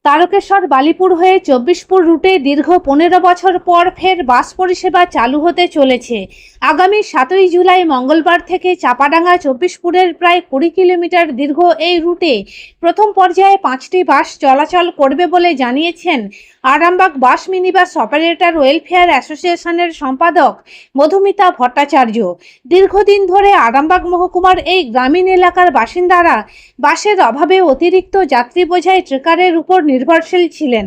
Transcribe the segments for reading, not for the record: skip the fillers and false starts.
তারকেশ্বর বালিপুর হয়ে চব্বিশপুর রুটে দীর্ঘ 15 বছর পর ফের বাস পরিষেবা চালু হতে চলেছে। আগামী 7ই জুলাই মঙ্গলবার থেকে চাপাডাঙ্গা চব্বিশপুরের প্রায় 20 কিলোমিটার দীর্ঘ এই রুটে প্রথম পর্যায়ে 5টি বাস চলাচল করবে বলে জানিয়েছেন Arambagh bus minibus operator welfare অ্যাসোসিয়েশনের সম্পাদক মধুমিতা ভট্টাচার্য। দীর্ঘদিন ধরে আরামবাগ মহকুমার এই গ্রামীণ এলাকার বাসিন্দারা বাসের অভাবে অতিরিক্ত যাত্রী বোঝাই ট্রেকারের উপর নির্ভরশীল ছিলেন।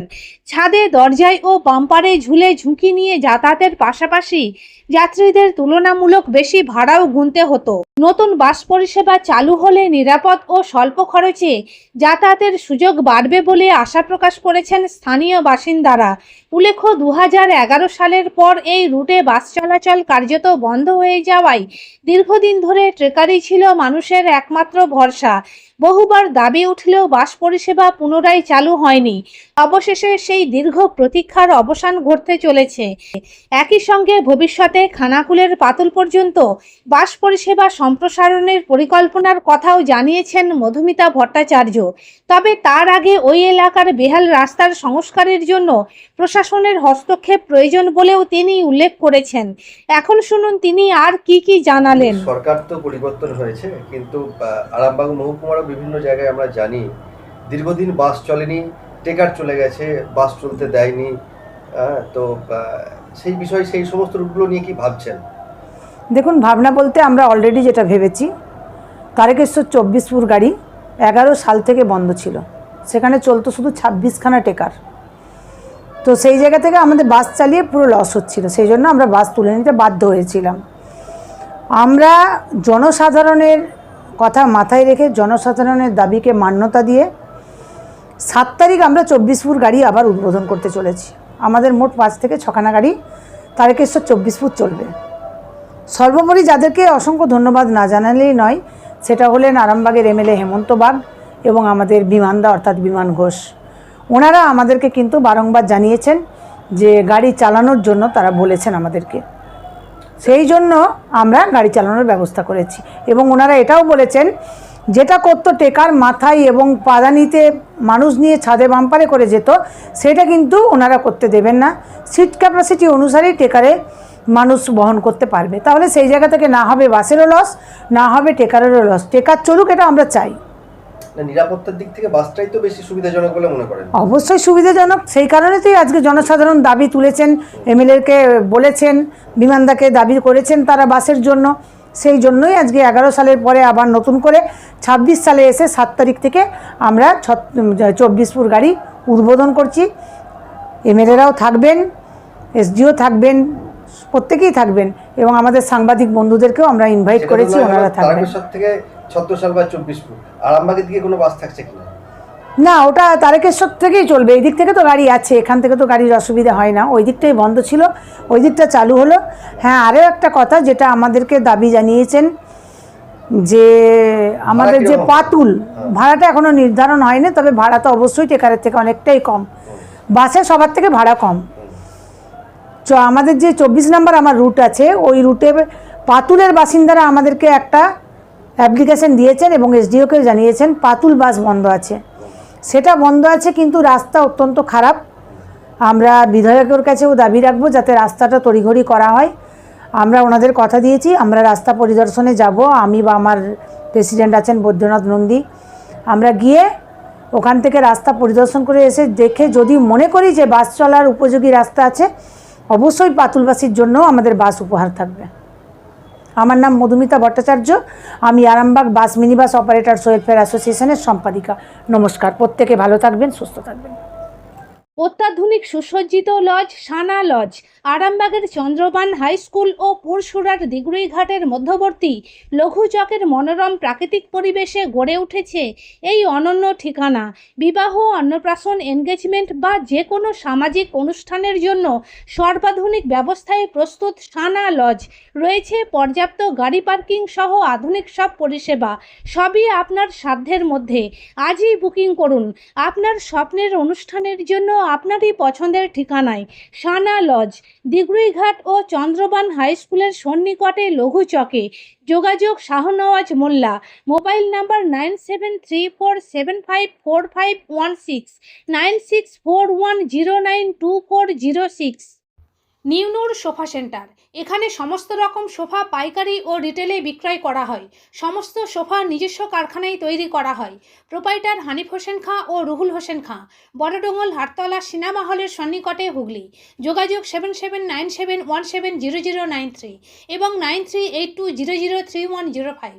ছাদে, দরজায় ও বাম্পারে ঝুলে ঝুঁকি নিয়ে যাতায়াতের পাশাপাশি যাত্রীদের তুলনামূলক বেশি ভাড়াও গুনতে হতো। নতুন বাস পরিষেবা চালু হলে নিরাপদ ও স্বল্প খরচে যাতায়াতের সুযোগ বাড়বে বলে আশা প্রকাশ করেছেন স্থানীয় বাসিন্দারা। উল্লেখ্য, 2011 সালের পর এই রুটে বাস চলাচল কার্যত বন্ধ হয়ে যাওয়ায় দীর্ঘদিন ধরে ট্রেকারই ছিল মানুষের একমাত্র ভরসা। বহুবার দাবি উঠলেও বাস পরিষেবা পুনরায় চালু হয়নি। অবশেষে সেই দীর্ঘ প্রতীক্ষার অবসান ঘটতে চলেছে। একই সঙ্গে ভবিষ্যতে খানাকুলের পাতুল পর্যন্ত বাস পরিষেবা সম্প্রসারণের পরিকল্পনার কথাও জানিয়েছেন মধুমিতা ভট্টাচার্য। তবে তার আগে ওই এলাকার বেহাল রাস্তার সংস্কারের জন্য প্রশাসনের হস্তক্ষেপ প্রয়োজন বলেও তিনি উল্লেখ করেছেন। এখন শুনুন তিনি আর কি জানালেন। সরকার তো পরিবর্তন হয়েছে, কিন্তু আরামবাগ মহকুমার বিভিন্ন জায়গায় আমরা জানি দীর্ঘদিন বাস চলেনি, টেকার চলে গেছে, বাস চলতে দেয়নি। তো সেই বিষয়ে সেই সমস্ত রুটগুলো নিয়ে কি ভাবছেন? দেখুন, ভাবনা বলতে আমরা অলরেডি যেটা ভেবেছি, তারকেশ্বর চব্বিশপুর গাড়ি 11 সাল থেকে বন্ধ ছিল। সেখানে চলতো শুধু 26খানা টেকার। তো সেই জায়গা থেকে আমাদের বাস চালিয়ে পুরো লস হচ্ছিল, সেই জন্য আমরা বাস তুলে নিতে বাধ্য হয়েছিলাম। আমরা জনসাধারণের কথা মাথায় রেখে জনসাধারণের দাবিকে মান্যতা দিয়ে 7 তারিখ আমরা চব্বিশপুর গাড়ি আবার উদ্বোধন করতে চলেছি। আমাদের মোট 5 থেকে 6খানা গাড়ি তারকেশ্বর চব্বিশপুর চলবে। সর্বোপরি যাদেরকে অসংখ্য ধন্যবাদ না জানালেই নয়, সেটা হলেন আরামবাগের এমএলএ হেমন্ত বাগ এবং আমাদের বিমানদা অর্থাৎ বিমান ঘোষ। ওনারা আমাদেরকে কিন্তু বারংবার জানিয়েছেন যে গাড়ি চালানোর জন্য তারা বলেছেন আমাদেরকে, সেই জন্য আমরা গাড়ি চালানোর ব্যবস্থা করেছি। এবং ওনারা এটাও বলেছেন, যেটা করতো টেকার মাথায় এবং পাদানিতে মানুষ নিয়ে ছাদে বাম্পারে করে যেত, সেটা কিন্তু ওনারা করতে দেবেন না। সিট ক্যাপাসিটি অনুসারেই টেকারে মানুষ বহন করতে পারবে। তাহলে সেই জায়গা থেকে না হবে বাসেরও লস, না হবে টেকারেরও লস। টেকার চলুক, এটা আমরা চাই। নিরাপত্তার দিক থেকে বাসটাই তো বেশি সুবিধাজনক বলে মনে করেন? অবশ্যই সুবিধাজনক, সেই কারণেই আজকে জনসাধারণ দাবি তুলেছেন, এমএলএকে বলেছেন, বিমানদাকে দাবি করেছেন তারা বাসের জন্য। সেই জন্যই আজকে 11 সালের পরে আবার নতুন করে 26 সালে এসে 7 তারিখ থেকে আমরা চব্বিশপুর গাড়ি উদ্বোধন করছি। এমএলএরাও থাকবেন, এসডিও থাকবেন, প্রত্যেকেই থাকবেন এবং আমাদের সাংবাদিক বন্ধুদেরকেও আমরা ইনভাইট করেছি, ওনারা থাকবেন। তারকেশ্বর থেকে 76 বা 24পুর আরামবাগের দিকে কোনো বাস থাকছে কিনা? না, ওটা তারকেশ্বর থেকেই চলবে। এই দিক থেকে তো গাড়ি আছে, এখান থেকে তো গাড়ির অসুবিধা হয় না। ওই দিকটাই বন্ধ ছিল, ওই দিকটা চালু হলো। হ্যাঁ, আরও একটা কথা যেটা আমাদেরকে দাবি জানিয়েছেন, যে আমাদের যে পাতুল ভাড়াটা এখনও নির্ধারণ হয়নি, তবে ভাড়া তো অবশ্যই টেকারের থেকে অনেকটাই কম, বাসে সবার থেকে ভাড়া কম। আমাদের যে 24 নম্বর আমার রুট আছে, ওই রুটে পাতুলের বাসিন্দারা আমাদেরকে একটা অ্যাপ্লিকেশন দিয়েছেন এবং এসডিওকে জানিয়েছেন পাতুল বাস বন্ধ আছে। সেটা বন্ধ আছে, কিন্তু রাস্তা অত্যন্ত খারাপ। আমরা বিধায়কের কাছেও দাবি রাখবো যাতে রাস্তাটা তড়িঘড়ি করা হয়। আমরা ওনাদের কথা দিয়েছি, আমরা রাস্তা পরিদর্শনে যাব। আমি বা আমার প্রেসিডেন্ট আছেন বৈদ্যনাথ নন্দী, আমরা গিয়ে ওখান থেকে রাস্তা পরিদর্শন করে এসে দেখে যদি মনে করি যে বাস চলার উপযোগী রাস্তা আছে, অবশ্যই পাতুলবাসীর জন্য আমাদের বাস উপহার থাকবে। আমার নাম মধুমিতা ভট্টাচার্য, আমি Arambagh bus minibus operators welfare অ্যাসোসিয়েশনের সম্পাদিকা। নমস্কার, প্রত্যেকে ভালো থাকবেন, সুস্থ থাকবেন। অত্যাধুনিক সুসজ্জিত লজ সানা লজ আরামবাগের চন্দ্রবান হাই স্কুল ও পুরসুরার দিগুড়িঘাটের মধ্যবর্তী লঘু চকের মনোরম প্রাকৃতিক পরিবেশে গড়ে উঠেছে এই অনন্য ঠিকানা। বিবাহ, অন্নপ্রাশন, এনগেজমেন্ট বা যে কোনো সামাজিক অনুষ্ঠানের জন্য সর্বাধুনিক ব্যবস্থায় প্রস্তুত সানা লজ। রয়েছে পর্যাপ্ত গাড়ি পার্কিং সহ আধুনিক সব পরিষেবা, সবই আপনার সাধ্যের মধ্যে। আজই বুকিং করুন। আপনার স্বপ্নের অনুষ্ঠানের জন্য আপনারই পছন্দের ঠিকানায়। সানা লজ, দিগরুইঘাট ও চন্দ্রবান হাই স্কুলের সন্নিকটে লঘু চকে। যোগাযোগ Shahnawaz Mollah. Mobile number 9734754516, 9641092406। New Noor sofa centre, এখানে সমস্ত রকম সোফা পাইকারি ও রিটেলে বিক্রয় করা হয়। সমস্ত সোফা নিজস্ব কারখানায় তৈরি করা হয়। প্রোপাইটার হানিফ হোসেন খাঁ ও রুহুল হোসেন খাঁ, বড়ডোঙ্গল হাটতলা সিনেমা হলের সন্নিকটে, হুগলি। যোগাযোগ 7797170093 এবং 9382003105।